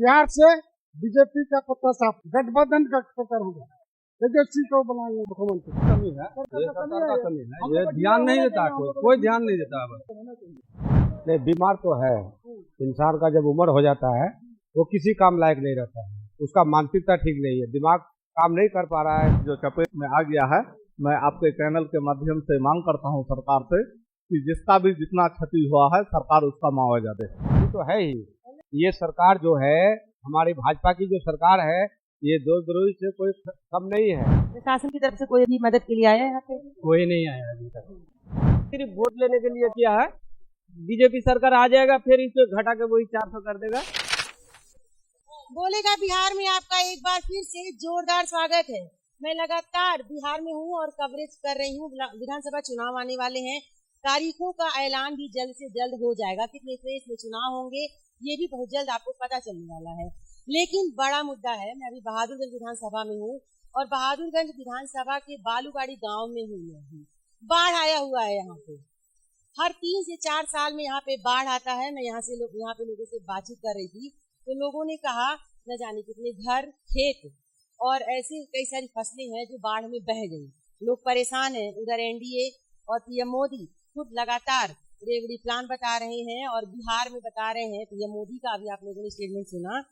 बिहार से बीजेपी का कुत्ता साफ गठबंधन का सरकार होगा, तेजस्वी को बनाएंगे मुख्यमंत्री। कमी है, ये सरकार का कमी है, ये ध्यान नहीं देता, कोई ध्यान नहीं देता। नहीं, बीमार तो है इंसान का, जब उम्र हो जाता है वो किसी काम लायक नहीं रहता है, उसका मानसिकता ठीक नहीं है, दिमाग काम नहीं कर पा रहा है, जो चपेट में आ गया है। मैं आपके चैनल के माध्यम से मांग करता हूं सरकार से कि जिसका भी जितना क्षति हुआ है सरकार उसका मुआवजा दे। ये तो है ही, ये सरकार जो है हमारी भाजपा की जो सरकार है, ये देशद्रोही से कोई कम नहीं है। प्रशासन की तरफ से कोई भी मदद के लिए आया है यहाँ पे? कोई नहीं आया अभी तक। सिर्फ वोट लेने के लिए किया है। बीजेपी सरकार आ जाएगा फिर इसे घटा के वही 400 कर देगा। बोलेगा बिहार में आपका एक बार फिर से जोरदार स्वागत है। मैं लगातार बिहार में हूँ और कवरेज कर रही हूँ। विधानसभा चुनाव आने वाले हैं, तारीखों का ऐलान भी जल्द से जल्द हो जाएगा। कितने फेज में चुनाव होंगे ये भी बहुत जल्द आपको पता चलने वाला है। लेकिन बड़ा मुद्दा है, मैं अभी बहादुरगंज विधानसभा में हूँ और बहादुरगंज विधानसभा के बालूगाड़ी गांव में हूँ। मैं बाढ़ आया हुआ है यहाँ पे, हर 3 से 4 साल में यहाँ पे बाढ़ आता है। मैं यहाँ पे लोगों से बातचीत कर रही थी तो लोगों ने कहा न जाने कितने घर, खेत और ऐसे कई सारी फसलें हैं जो बाढ़ में बह गई। लोग परेशान हैं। उधर एनडीए और पीएम मोदी खुद लगातार रेवड़ी प्लान बता रहे हैं और बिहार में बता रहे हैं। पीएम मोदी का अभी आप लोगों ने स्टेटमेंट सुना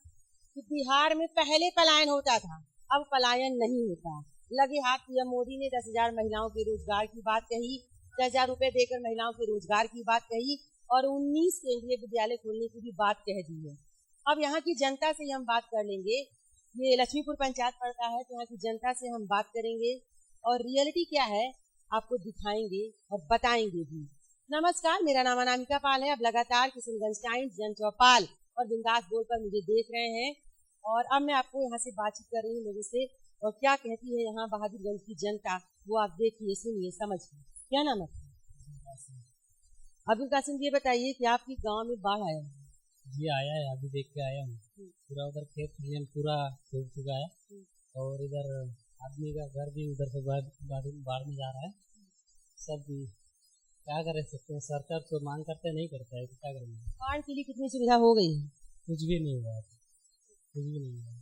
कि बिहार में पहले पलायन होता था, अब पलायन नहीं होता। लगे हाथ पीएम मोदी ने 10,000 महिलाओं के रोजगार की बात कही, 10,000 रुपए देकर महिलाओं के रोजगार की बात कही और 19 केंद्रीय विद्यालय खोलने की भी बात कह दी है। अब यहाँ की जनता से हम बात कर लेंगे। ये लक्ष्मीपुर पंचायत पड़ता है तो यहाँ की जनता से हम बात करेंगे और रियलिटी क्या है आपको दिखाएंगे और बताएंगे भी। नमस्कार, मेरा नाम अनामिका पाल है। अब लगातार किशनगंज टाइम्स, जन चौपाल और बिंदास बोर्ड पर मुझे देख रहे हैं और अब मैं आपको यहाँ से बातचीत कर रही हूँ लोगों से और क्या कहती है यहाँ बहादुरगंज की जनता, वो आप देखिए, सुनिए, समझिए। क्या नाम है? अब्दुल कासिम जी, ये बताइए कि आपके गाँव में बाढ़ आया है? जी आया है, अभी देख के आया हूँ। पूरा उधर खेत खलियान पूरा डूब चुका है और इधर आदमी का घर भी उधर से बाढ़ में जा रहा है। सब क्या कर सकते हैं, सरकार तो मांग करते नहीं करता है, क्या करेंगे। बाढ़ के लिए कितनी सुविधा हो गई है? कुछ भी नहीं हुआ, कुछ भी नहीं हुआ।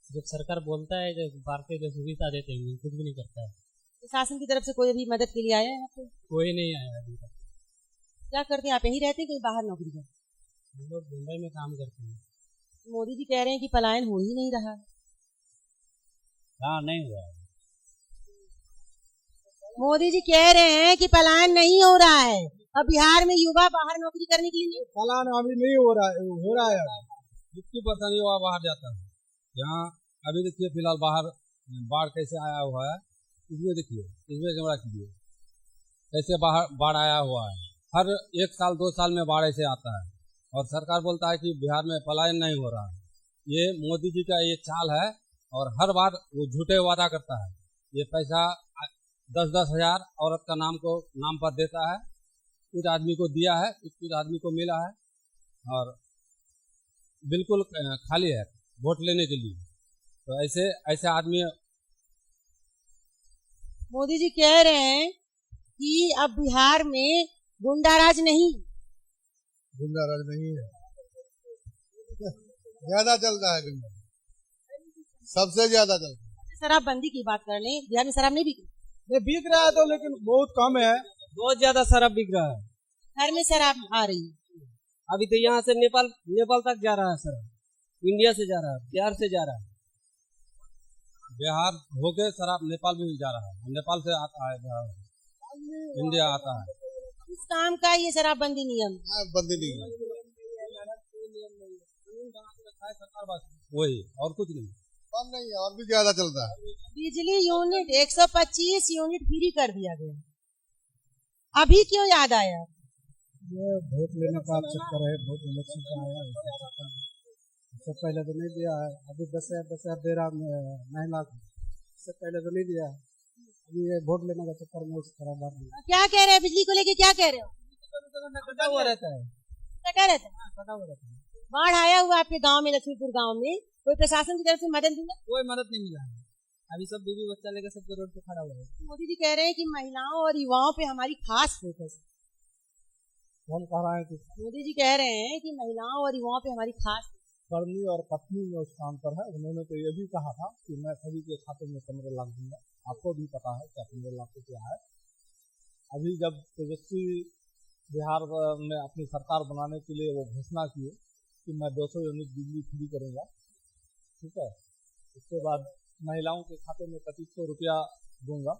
जब सरकार बोलता है, जब बाढ़ के जो सुविधा देते हैं, कुछ भी नहीं करता है। प्रशासन की तरफ से कोई भी मदद के लिए आया है यहाँ पे? कोई नहीं आया अभी तक। क्या करते हैं आप, यहीं रहते हैं कहीं बाहर नौकरी करते? हम लोग मुंबई में काम करते हैं। मोदी जी कह रहे हैं कि पलायन हो ही नहीं रहा। हाँ, नहीं हुआ। मोदी जी कह रहे हैं कि पलायन नहीं हो रहा है। अब बिहार में युवा बाहर नौकरी करने के लिए पलायन अभी नहीं हो रहा है, हो रहा है। 50% युवा बाहर जाता है। यहाँ अभी देखिए फिलहाल बाहर बाढ़ कैसे आया हुआ है, इसमें देखिए, इसमें कैमरा कीजिए, कैसे बाढ़ आया हुआ है। हर 1 साल 2 साल में बाढ़ ऐसे आता है और सरकार बोलता है कि बिहार में पलायन नहीं हो रहा है। ये मोदी जी का ये चाल है और हर बार वो झूठे वादा करता है। ये पैसा 10-10 हजार औरत का नाम पर देता है, कुछ आदमी को दिया है, कुछ आदमी को मिला है और बिल्कुल खाली है वोट लेने के लिए। तो ऐसे आदमी, मोदी जी कह रहे हैं कि अब बिहार में गुंडाराज नहीं है, ज्यादा चलता है गुंडा, सबसे ज्यादा चलता है। शराबबंदी की बात कर लें, बिहार में शराब नहीं बिक रहा है तो, लेकिन बहुत कम है। बहुत ज्यादा शराब बिक रहा है, घर में शराब आ रही है। अभी तो यहाँ से नेपाल तक जा रहा है शराब, इंडिया से जा रहा है, बिहार से जा रहा है। बिहार होके शराब नेपाल में जा रहा है, नेपाल से आता है, इंडिया आता है। इस काम का ये शराबबंदी नियम बंदी नहीं, वही और कुछ नहीं, कम नहीं है, और भी ज्यादा चलता है। बिजली यूनिट 125 यूनिट फ्री कर दिया गया। अभी क्यों याद आया? ये वोट लेने का चक्कर है, वोट इलेक्शन का आया है। इससे पहले तो नहीं दिया है, अभी 10,000 दे रहा महिला को, इससे पहले तो नहीं दिया है। अभी ये वोट लेने का चक्कर में खराब बात नहीं। क्या कह रहे हैं, बिजली को लेके क्या कह रहे हो? कटा हुआ रहता है, कटा रहता है, कटा हुआ रहता है। बाढ़ आया हुआ आपके गांव में, लक्ष्मीपुर गांव में, कोई प्रशासन की तरफ से मदद मिला? कोई मदद नहीं मिला है। अभी सब बीवी बच्चा लेकर सब रोड पे खड़ा हुआ है। मोदी जी कह रहे हैं कि महिलाओं और युवाओं पे हमारी खास फोकस है। हम कह रहे हैं कि मोदी जी कह रहे हैं कि महिलाओं और युवाओं पे हमारी खास पत्नी और पत्नी में उस काम पर है। उन्होंने तो ये भी कहा था कि मैं सभी के खाते में 15 लाख दूंगा। आपको भी पता है क्या 15 लाख क्या है। अभी जब तेजस्वी बिहार में अपनी सरकार बनाने के लिए वो घोषणा किए कि मैं 200 यूनिट बिजली फ्री करूँगा, ठीक है। उसके बाद महिलाओं के खाते में 2500 रुपया दूंगा,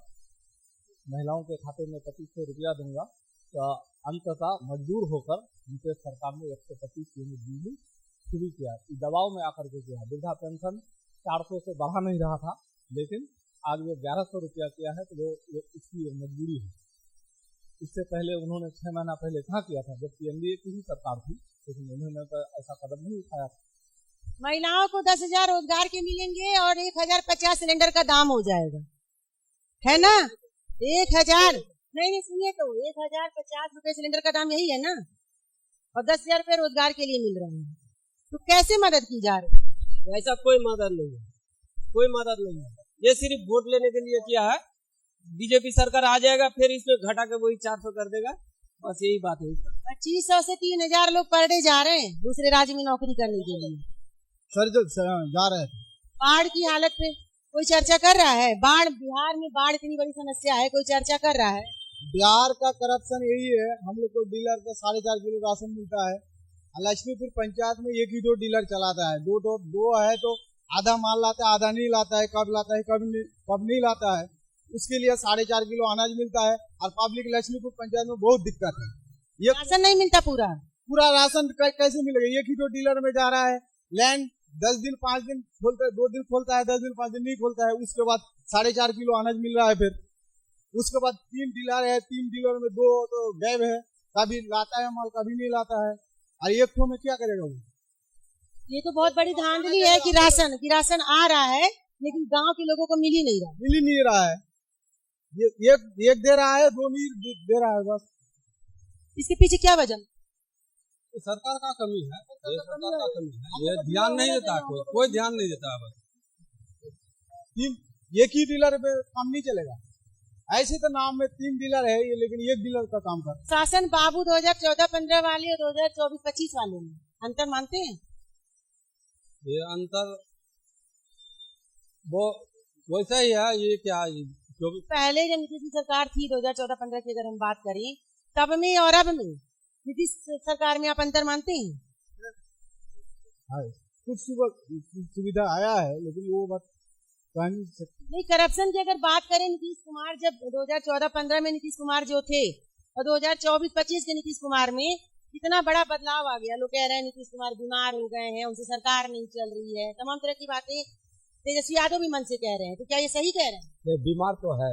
महिलाओं के खाते में 2500 रुपया दूंगा। तो अंततः मजबूर होकर नीतीश सरकार ने 125 यूनिट बिजली फ्री किया। दबाव में आकर के किया। वृद्धा पेंशन 400 से बढ़ा नहीं रहा था, लेकिन आज वो 1100 रुपया किया है। तो वो इसकी मजबूरी है। इससे पहले उन्होंने 6 महीना पहले कहाँ किया था, जबकि एनडीए की ही सरकार थी, लेकिन उन्होंने तो ऐसा कदम नहीं उठाया था। महिलाओं को 10,000 रोजगार के मिलेंगे और 1,050 सिलेंडर का दाम हो जाएगा, है ना। 1,000 नहीं सुनिए, तो 1,050 रुपए सिलेंडर का दाम यही है ना, और 10,000 रुपए रोजगार के लिए मिल रहे हैं। तो कैसे मदद की जा रही है? ऐसा कोई मदद नहीं है, कोई मदद नहीं है। ये सिर्फ वोट लेने के लिए किया है। बीजेपी सरकार आ जाएगा फिर इसमें घटा के वही 400 कर देगा, बस यही बात है। 2500 से 3,000 लोग पर डे जा रहे हैं दूसरे राज्य में नौकरी करने के लिए। सर जो जा रहे थे, बाढ़ की हालत पे कोई चर्चा कर रहा है? बाढ़, बिहार में बाढ़ इतनी बड़ी समस्या है, कोई चर्चा कर रहा है? बिहार का करप्शन यही है। हम लोग को डीलर का 4.5 किलो राशन मिलता है। लक्ष्मीपुर पंचायत में 1 ही 2 डीलर चलाता है। दो है तो आधा माल लाता है, आधा नहीं लाता है। कब लाता है, कब नहीं लाता है। उसके लिए 4.5 किलो अनाज मिलता है। और पब्लिक लक्ष्मीपुर पंचायत में बहुत दिक्कत है। ये राशन नहीं मिलता पूरा राशन कैसे मिलेगा? 1 ही 2 डीलर में जा रहा है। लैंड 10 दिन 5 दिन खोलता है, 2 दिन खोलता है, 10 दिन 5 दिन नहीं खोलता है। उसके बाद 4.5 किलो अनाज मिल रहा है। फिर उसके बाद 3 डीलर है, 3 डीलर में 2 तो गायब है। कभी लाता है माल, कभी नहीं लाता है। और एक ठो में क्या करेगा वो? ये तो बहुत बड़ी धांधली है कि राशन आ रहा है, लेकिन गांव के लोगों को मिल ही नहीं रहा है। ये एक दे रहा है, 2 नहीं दे रहा है बस। इसके पीछे क्या वजह? सरकार का कमी है, सरकार का कमी है। ये ध्यान नहीं देता, कोई ध्यान नहीं देता। बस एक ही डीलर पे काम नहीं चलेगा। ऐसे तो नाम में 3 डीलर है ये, लेकिन 1 डीलर का काम कर। शासन बाबू 2014-15 वाले और 2024-25 वाले में अंतर मानते हैं? ये अंतर वो वैसा ही है। ये क्या जो भी पहले जब नीतीश की सरकार थी 2014-15 की अगर हम बात करें, तब में और अब में नीतीश सरकार में आप अंतर मानते हैं? कुछ सुविधा आया है, लेकिन वो बात नहीं। करप्शन की अगर बात करें, नीतीश कुमार जब 2014-15 में नीतीश कुमार जो थे और 2024-25 के नीतीश कुमार में कितना बड़ा बदलाव आ गया। लोग कह रहे हैं नीतीश कुमार बीमार हो गए हैं, उनसे सरकार नहीं चल रही है, तमाम तरह की बातें तेजस्वी यादव भी मन से कह रहे हैं। तो क्या ये सही कह रहे हैं? बीमार तो है।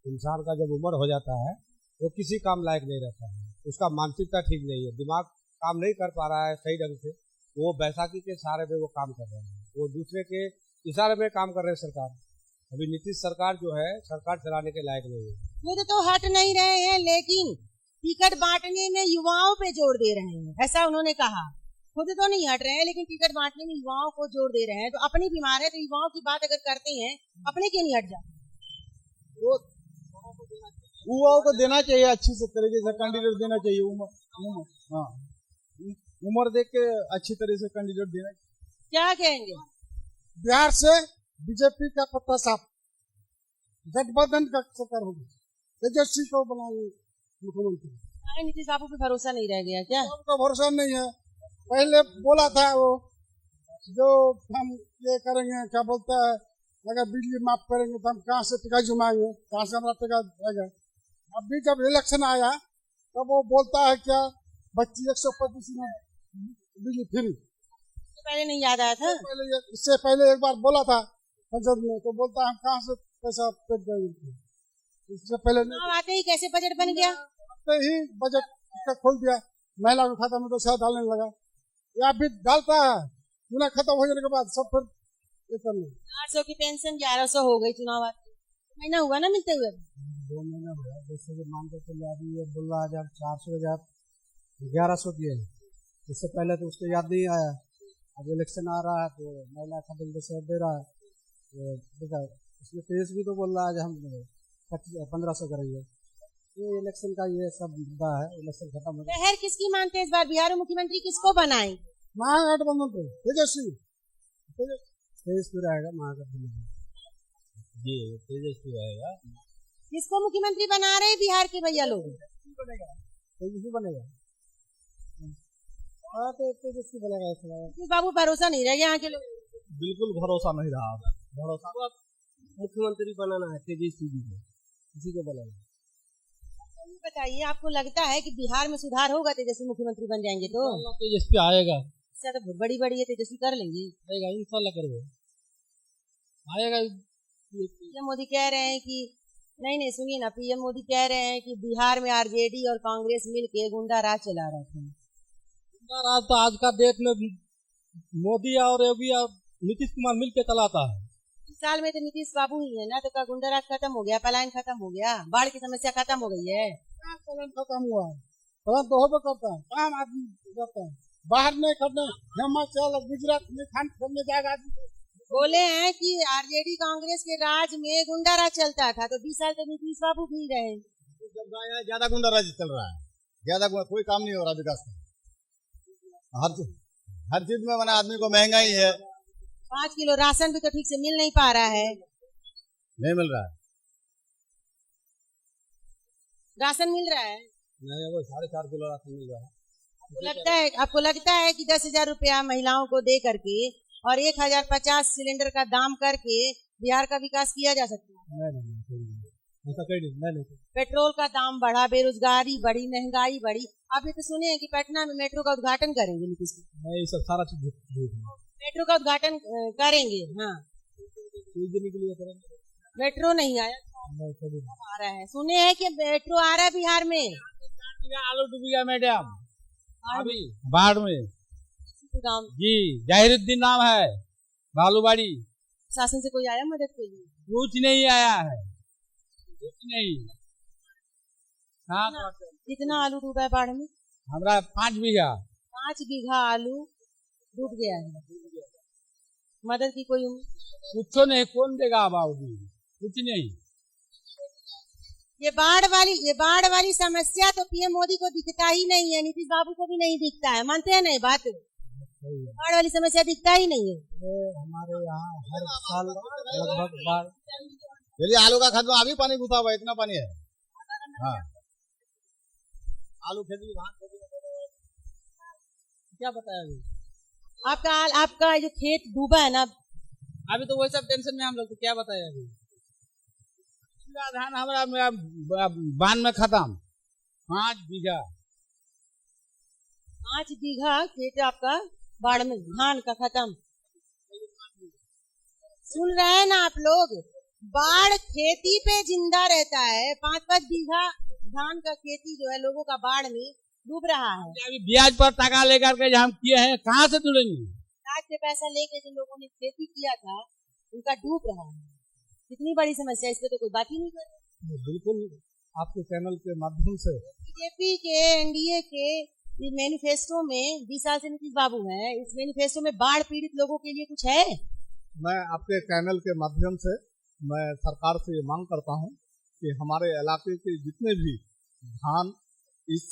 इंसान का जब उम्र हो जाता है वो किसी काम लायक नहीं रहता है। उसका मानसिकता ठीक नहीं है, दिमाग काम नहीं कर पा रहा है सही ढंग से। वो बैसाखी के सहारे पे वो काम कर रहे हैं, वो दूसरे के इशारे पे काम कर रहे हैं। सरकार अभी नीतीश सरकार जो है, सरकार चलाने के लायक नहीं है। खुद तो हट नहीं रहे हैं, लेकिन टिकट बांटने में युवाओं पे जोर दे रहे हैं, ऐसा उन्होंने कहा। खुद तो नहीं हट रहे हैं, लेकिन टिकट बांटने में युवाओं को जोर दे रहे हैं। तो अपनी बीमार है तो युवाओं की बात अगर करते हैं, अपने क्यों नहीं हट जाते? वो युवाओं को देना चाहिए, अच्छी से तरीके से कैंडिडेट देना चाहिए। उम्र देख के अच्छी तरह से कैंडिडेट देना। क्या कहेंगे? बिहार से बीजेपी का पत्ता साफ, गठबंधन का सरकार होगी, तेजस्वी को बनाएंगे मुख्यमंत्री। नीतीश बाबू पे भरोसा नहीं रह गया क्या? उनका भरोसा नहीं है। पहले बोला था वो जो हम ये करेंगे, क्या बोलता है, अगर बिजली माफ करेंगे तो हम कहाँ से टिका जुमाएंगे, कहाँ से हमारा टिका रहेगा। अभी जब इलेक्शन आया तब वो बोलता है क्या 125 में बिजली फ्री। पहले नहीं याद आया था? इससे पहले एक बार बोला था संसद में, तो बोलता है हम कहाँ से पैसा पेट देंगे। इससे पहले आते ही कैसे बजट बन गया? ही बजट खोल दिया, महिला के खाता में तो शायद डालने लगा, या फिर डालता है चुनाव खत्म हो जाने के बाद सब फिर ये कर ले। 800 की पेंशन 1100 हो गई। चुनाव महीना हुआ ना मिलते हुए? 2 महीना हुआ। जैसे कि मान के चलिए अभी ये 16,400 1100 दिए। इससे पहले तो उसको याद नहीं आया। अब इलेक्शन आ रहा है तो महिला खाता में दे रहा है। तो उसमें तेज भी तो बोल रहा है हम 1500 करेंगे। ये इलेक्शन का ये सब मुद्दा है। इलेक्शन खत्म हो गया। शहर किसकी मानते हैं इस बार बिहार में? मुख्यमंत्री किसको बनाए? महागठबंधन पे तेजस्वी तेजस्वी रहेगा महागठबंधन। जी तेजस्वी रहेगा। किसको मुख्यमंत्री बना रहे हैं बिहार के भैया लोग? तेजस्वी बनेगा। हाँ तो तेजस्वी बनेगा इस बार। नीतीश बाबू भरोसा नहीं रह गया यहाँ के लोग। बिल्कुल भरोसा नहीं रहा। भरोसा मुख्यमंत्री बनाना है तेजस्वी जी को, किसी को बनाना। ये बताइए, आपको लगता है कि बिहार में सुधार होगा तेजस्वी मुख्यमंत्री बन जाएंगे तो? तेजस्वी आएगा। तो बहुत बड़ी बड़ी है, तेजस्वी कर लेंगे। आएगा इंशाल्लाह करेगा, आएगा। पीएम मोदी कह रहे हैं कि नहीं सुनिए ना, पीएम मोदी कह रहे हैं कि बिहार में आरजेडी और कांग्रेस मिलके गुंडा राज चला रहे थे। गुंडा राज तो आज का डेट में मोदी और योगी और नीतीश कुमार मिलके चलाता है। इस साल में तो नीतीश बाबू ही है ना, तो क्या गुंडा राज खत्म हो गया, पलायन खत्म हो गया, बाढ़ की समस्या खत्म हो गई है? पलायन खत्म हुआ है, पलायन तो होबे करता है, काम आदमी करता है, बाहर नहीं करना, हिमाचल गुजरात में खान करने जाएगा। बोले हैं कि आरजेडी कांग्रेस के राज में गुंडा राज चलता था, तो 20 साल तो नीतीश बाबू भी रहे। ज्यादा गुंडा राज चल रहा है, ज्यादा कोई काम नहीं हो रहा विकास का। हर चीज में मैंने आदमी को महंगाई है। 5 किलो राशन भी तो ठीक से मिल नहीं पा रहा है। नहीं मिल रहा है। राशन मिल रहा है? नहीं, वो 4.5 किलो राशन मिल रहा है। आपको लगता है कि 10,000 रुपया महिलाओं को दे करके और 1,050 सिलेंडर का दाम करके बिहार का विकास किया जा सकता है? नहीं। पेट्रोल का दाम बढ़ा, बेरोजगारी बढ़ी, महंगाई बढ़ी। आप ये तो सुने हैं कि पटना में मेट्रो का उद्घाटन करेंगे नीतीश कुमार। नहीं, सब सारा चीज मेट्रो का उद्घाटन करेंगे। हाँ, मेट्रो नहीं आया, आ रहा है। सुने हैं कि मेट्रो आ रहा है बिहार में। आलू डूब गया मैडम अभी बाढ़ में। गाँव जी जाहिरुद्दीन नाम है, बालूबाड़ी। शासन से कोई आया मदद के लिए? कुछ नहीं आया है, कुछ नहीं। हाँ, कितना आलू डूबा है बाढ़ में? हमारा 5 बीघा। 5 बीघा आलू डूब गया है। मदद की कोई उम्मीद? कुछ नहीं, कौन देगा बाबू, कुछ नहीं। ये बाढ़ वाली समस्या तो पीएम मोदी को दिखता ही नहीं है, नीतीश बाबू को भी नहीं दिखता है। मानते हैं नहीं बात? बाढ़ वाली समस्या दिखता ही नहीं है। हमारे यहाँ हर साल लगभग बाढ़। चलिए आलू का खाद में अभी पानी घुसा हुआ है, इतना पानी है। हाँ, आलू खेती क्या बताया अभी? आपका जो खेत डूबा है ना, अभी तो वही सब टेंशन में हम लोग। तो क्या बताया अभी? धान हमारा बान में खत्म, 5 बीघा। 5 बीघा खेत आपका बाढ़ में, धान का खत्म। सुन रहे हैं ना आप लोग? बाढ़ खेती पे जिंदा रहता है। 5-5 बीघा धान का खेती जो है लोगों का बाढ़ में डूब रहा है। अभी ब्याज पर टका लेकर के हम किए हैं, कहाँ से जुड़ेंगे? ब्याज पे पैसा लेके जिन लोगों ने खेती किया था उनका डूब रहा है। कितनी बड़ी समस्या, इस पे तो कोई बात ही नहीं कर रहा। बिल्कुल, आपके चैनल के माध्यम से बीजेपी के एनडीए के मैनिफेस्टो में 20 साल से नीतीश बाबू हैं, इस मैनिफेस्टो में बाढ़ पीड़ित लोगों के लिए कुछ है? मैं आपके चैनल के माध्यम से मैं सरकार से ये मांग करता हूं कि हमारे इलाके के जितने भी धान इस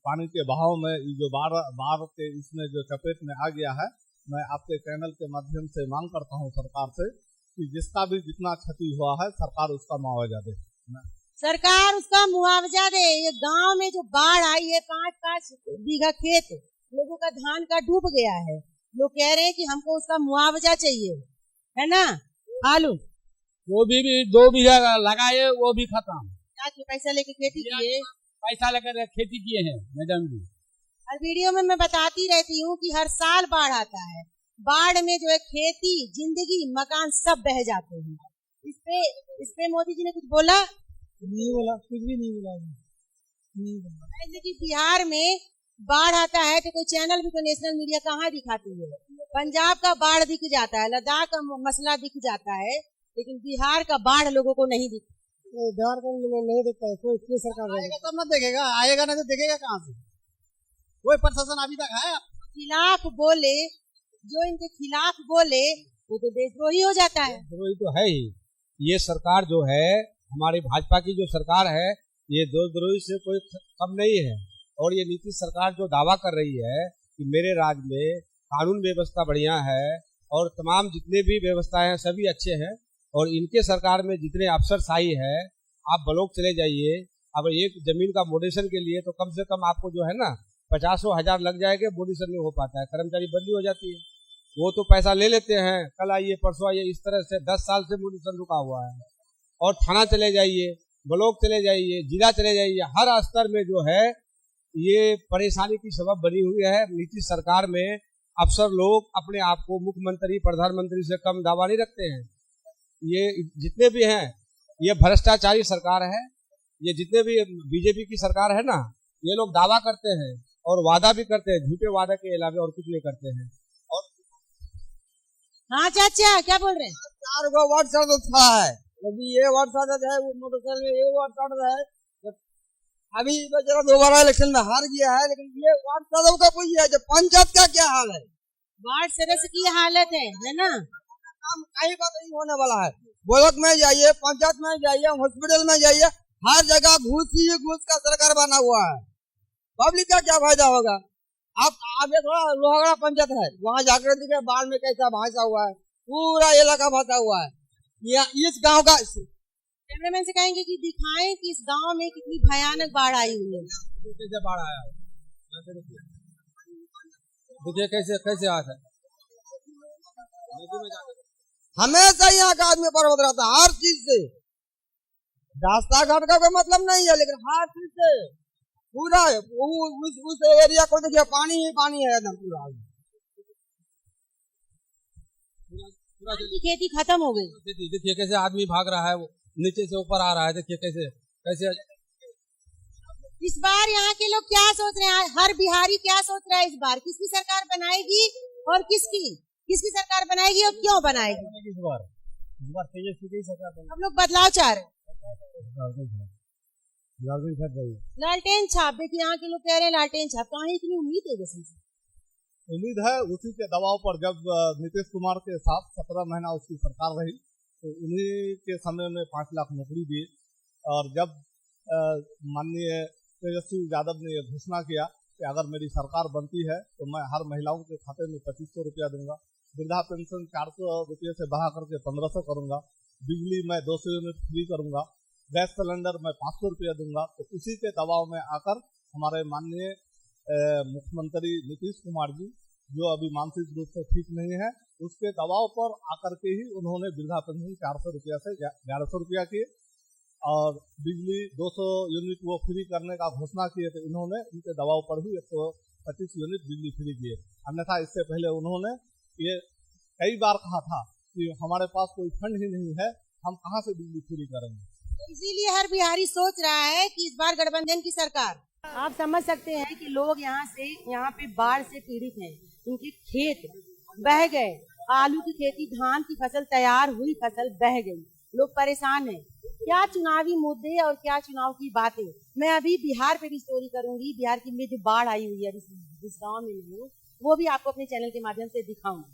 पानी के बहाव में जो बाढ़ के इसमें जो चपेट में आ गया है, मैं आपके चैनल के माध्यम से मांग करता हूं सरकार से कि जिसका भी जितना क्षति हुआ है सरकार उसका मुआवजा दे। सरकार उसका मुआवजा दे। ये गांव में जो बाढ़ आई है, 5-5 बीघा खेत लोगों का धान का डूब गया है। लोग कह रहे हैं कि हमको उसका मुआवजा चाहिए, है ना? आलू वो भी 2 बीघा लगाए, वो भी खत्म। पैसा लेके खेती किए, पैसा लेकर खेती किए हैं मैडम जी। हर वीडियो में मैं बताती रहती हूँ कि हर साल बाढ़ आता है। बाढ़ में जो है खेती, जिंदगी, मकान सब बह जाते हैं। इस पे मोदी जी ने कुछ बोला? नहीं बोला, कुछ भी नहीं बोला। ऐसे कि बिहार में बाढ़ आता है तो कोई चैनल भी, कोई नेशनल मीडिया कहाँ दिखाती है? पंजाब का बाढ़ दिख जाता है, लद्दाख का मसला दिख जाता है, लेकिन बिहार का बाढ़ लोगों को नहीं दिखता। बिहार का नहीं दिखता है, कोई सरकार आएगा तब न देखेगा, आएगा ना तो देखेगा कहाँ से? कोई प्रशासन अभी तक है? खिलाफ बोले, जो इनके खिलाफ बोले वो तो देशद्रोही हो जाता है। देशद्रोही तो है ही। ये सरकार जो है, हमारी भाजपा की जो सरकार है, ये देशद्रोही से कोई कम नहीं है। और ये नीतीश सरकार जो दावा कर रही है कि मेरे राज्य में कानून व्यवस्था बढ़िया है और तमाम जितने भी व्यवस्थाएं हैं सभी अच्छे हैं, और इनके सरकार में जितने अफसरशाही है, आप ब्लॉक चले जाइए, अब एक जमीन का मोडेशन के लिए तो कम से कम आपको जो है ना 50,000 लग जाएगा, मोडेशन नहीं हो पाता है, कर्मचारी बदली हो जाती है, वो तो पैसा ले लेते हैं, कल आइए परसों आइए, इस तरह से 10 साल से मोडेशन रुका हुआ है। और थाना चले जाइए, ब्लॉक चले जाइए, जिला चले जाइए, हर स्तर में जो है ये परेशानी की सबब बनी हुई है। नीतीश सरकार में अफसर लोग अपने आप को मुख्यमंत्री प्रधानमंत्री से कम दावा नहीं रखते हैं। ये जितने भी हैं ये भ्रष्टाचारी सरकार है, ये जितने भी बीजेपी की सरकार है ना, ये लोग दावा करते हैं और वादा भी करते हैं, झूठे वादा के अलावा और कुछ नहीं करते हैं। और हाँ चाचा क्या बोल रहे हैं? 4 गो वार्ड सदस्य था है, यदि ये वार्ड सदस्य है, वो मोटरसाइकिल में ये वार्ड सदस्य है, अभी बेचारा दोबारा इलेक्शन में हार गया है, लेकिन ये वार्ड सदस्य का कोई है, जो पंचायत का क्या हाल है, वार्ड सदस्य की हालत है ना, काम कहीं पर नहीं होने वाला है। ब्लॉक में जाइए, पंचायत में जाइए, हॉस्पिटल में जाइए, हर जगह घूस ही घूस का सरकार बना हुआ है। पब्लिक का क्या फायदा होगा? आप आगे थोड़ा लोहागड़ा पंचायत है, वहाँ जाकर देखिए बाढ़ में कैसा भासा हुआ है, पूरा इलाका भासा हुआ है। इस गांव का कैमरामैन से कहेंगे कि दिखाएं कि इस गांव में कितनी भयानक बाढ़ आई हुई है। कैसे बाढ़ आया, देखिए कैसे कैसे आया था। हमेशा यहाँ का आदमी पर्वत रहता है, हर चीज से, रास्ता घाट का कोई मतलब नहीं है, लेकिन हर चीज से पूरा उस एरिया को देखिए पानी ही पानी है एकदम पूरा। की खेती खत्म हो गई, देखिए कैसे आदमी भाग रहा है, वो नीचे से ऊपर आ रहा है, देखिए कैसे कैसे। इस बार यहाँ के लोग क्या सोच रहे हैं, हर बिहारी क्या सोच रहा है इस बार किसकी सरकार बनाएगी और किसकी सरकार बनाएगी और क्यों बनाएगी? इस बार तेजस्वी की सरकार हम लोग बदलाव चाह रहे हैं। लालटेन छाप, देखिए यहाँ के लोग कह रहे हैं लालटेन छाप, कहाँ इतनी उम्मीद है जैसे? उम्मीद है उसी के दबाव पर, जब नीतीश कुमार के साथ 17 महीना उसकी सरकार रही तो उन्हीं के समय में 5 लाख नौकरी दी, और जब माननीय तेजस्वी यादव ने यह घोषणा किया कि अगर मेरी सरकार बनती है तो मैं हर महिलाओं के खाते में 2500 रुपया दूंगा, वृद्धा पेंशन 400 रुपये से बढ़ा करके 1500 करूंगा, बिजली मैं 200 यूनिट फ्री करूंगा, गैस सिलेंडर मैं 500 रुपया दूंगा। तो उसी के दबाव में आकर हमारे माननीय मुख्यमंत्री नीतीश कुमार जी, जो अभी मानसिक रूप से ठीक नहीं है, उसके दबाव पर आकर के ही उन्होंने वृद्धा पेंशन 400 रुपया से 1100 रुपया किए, और बिजली 200 यूनिट वो फ्री करने का घोषणा किए थे इन्होंने, उनके दबाव पर ही 125 यूनिट बिजली फ्री किए। अन्यथा इससे पहले उन्होंने ये कई बार कहा था कि हमारे पास कोई फंड ही नहीं है, हम कहाँ से बिजली फ्री करेंगे। इसीलिए हर बिहारी सोच रहा है कि इस बार गठबंधन की सरकार। आप समझ सकते हैं कि लोग यहाँ पे बाढ़ से पीड़ित हैं, उनके खेत बह गए, आलू की खेती, धान की फसल, तैयार हुई फसल बह गई, लोग परेशान हैं। क्या चुनावी मुद्दे और क्या चुनाव की बातें, मैं अभी बिहार पे भी स्टोरी करूंगी, बिहार की में जो बाढ़ आई हुई है इस गाँव में, वो भी आपको अपने चैनल के माध्यम से दिखाऊंगी।